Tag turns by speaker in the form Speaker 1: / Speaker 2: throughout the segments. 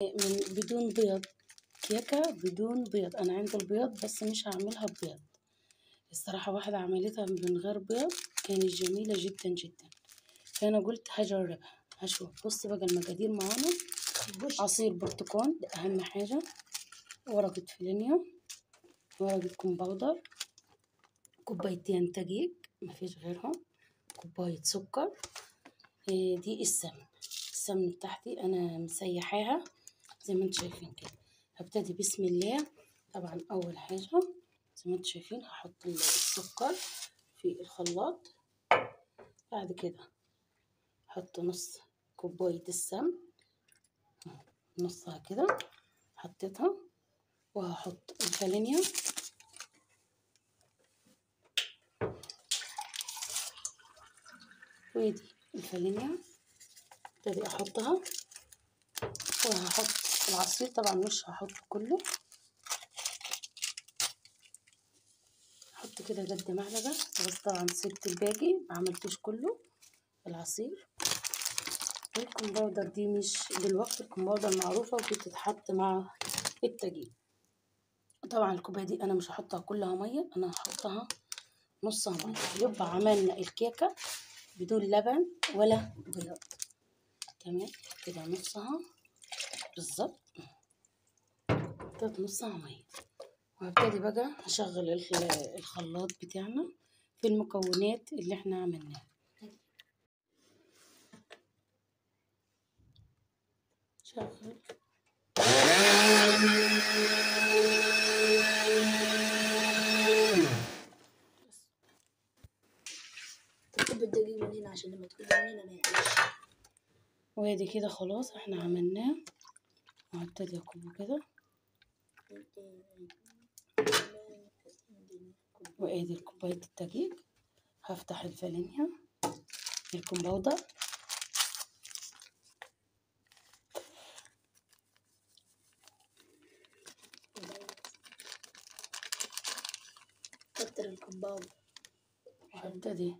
Speaker 1: بدون بيض، كيكة بدون بيض. انا عندي البيض بس مش هعملها ببيض. الصراحة واحدة عملتها من غير بيض كانت جميلة جدا جدا، فانا قلت هجربها هشوف. بص بقى المقادير معانا: عصير برتقال ده اهم حاجة، ورقة فانيليا، ورقة كومباودر، كوبايتين دقيق مفيش غيرهم، كوباية سكر. دي السمن بتاعتي انا مسيحاها زي ما انتم شايفين كده. هبتدي بسم الله. طبعا اول حاجة زي ما انتم شايفين هحط السكر في الخلاط، بعد كده هحط نص كوباية السمن، نصها كده حطيتها، وهحط الفانيليا، ودي الفانيليا ابتدي احطها، وهحط العصير. طبعا مش هحط كله، هحط كده قد معلقه بس. طبعا سبت الباقي ما عملتوش كله العصير. والكمباودر دي مش دلوقتي، الكمباودر معروفه وبتتحط مع الدقيق. طبعا الكوبايه دي انا مش هحطها كلها ميه، انا هحطها نصها ميه. يبقى عملنا الكيكه بدون لبن ولا بيض. تمام كده نصها بالظبط، حطيت نصها ميه. وهبتدي بقى اشغل الخلاط بتاعنا في المكونات اللي احنا عملناها. شغل
Speaker 2: تكب الدقيق من هنا عشان لما تكب من هنا ما يعيش.
Speaker 1: وادي كده خلاص احنا عملناه، وهبتدي اكبه كده. وادي كوبايه الدقيق، هفتح الفانيليا، الكمباودر،
Speaker 2: كتر الكمباودر،
Speaker 1: وهبتدي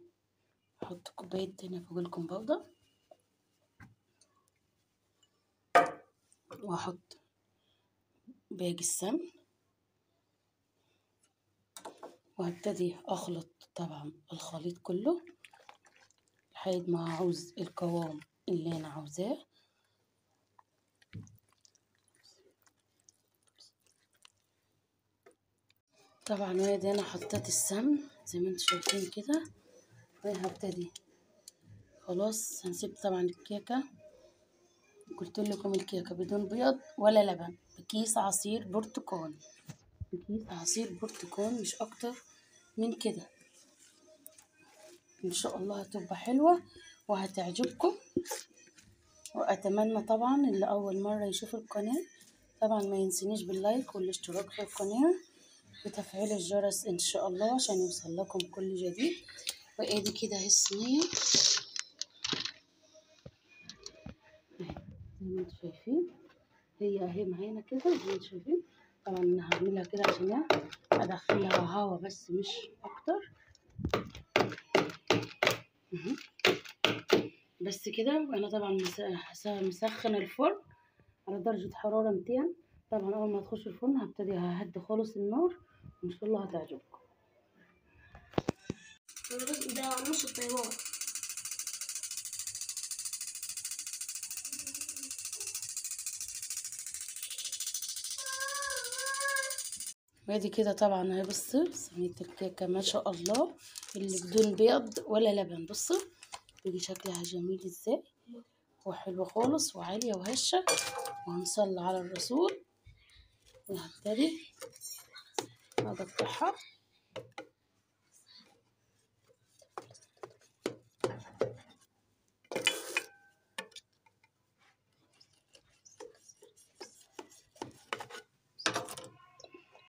Speaker 1: احط كوبايه تانية فوق الكمباودر، واحط باقي السمن، وهبتدي اخلط طبعا الخليط كله لحد ما اعوز القوام اللي انا عاوزاه. طبعا وادي انا حطيت السمن زي ما انتم شايفين كده، وهبتدي خلاص هنسيب طبعا الكيكه. قلت لكم الكيكه بدون بيض ولا لبن، بكيس عصير برتقال، بكيس عصير برتقال مش اكتر من كده. ان شاء الله هتبقى حلوه وهتعجبكم. واتمنى طبعا اللي اول مره يشوف القناه طبعا ما ينسينيش باللايك والاشتراك في القناه وتفعيل الجرس ان شاء الله عشان يوصل لكم كل جديد. وادي كده اهي الصينيه زي ما انتم شايفين، هي اهي معانا كده زي ما انتم شايفين. طبعا انا هعملها كده عشان ادخلها هوا بس مش اكتر. بس كده. انا طبعا مسخن الفرن على درجة حرارة 200. طبعا اول ما تخش الفرن هبتدي ههدي خالص النار، وان شاء الله هتعجبكم.
Speaker 2: ده نص الطيبات.
Speaker 1: وادي كده طبعا اهي بصوا صينية الكيكة ما شاء الله اللي بدون بيض ولا لبن. بصوا بيجي شكلها جميل ازاي وحلوة خالص وعالية وهشة. وهنصلي على الرسول. وهبتدي اقطعها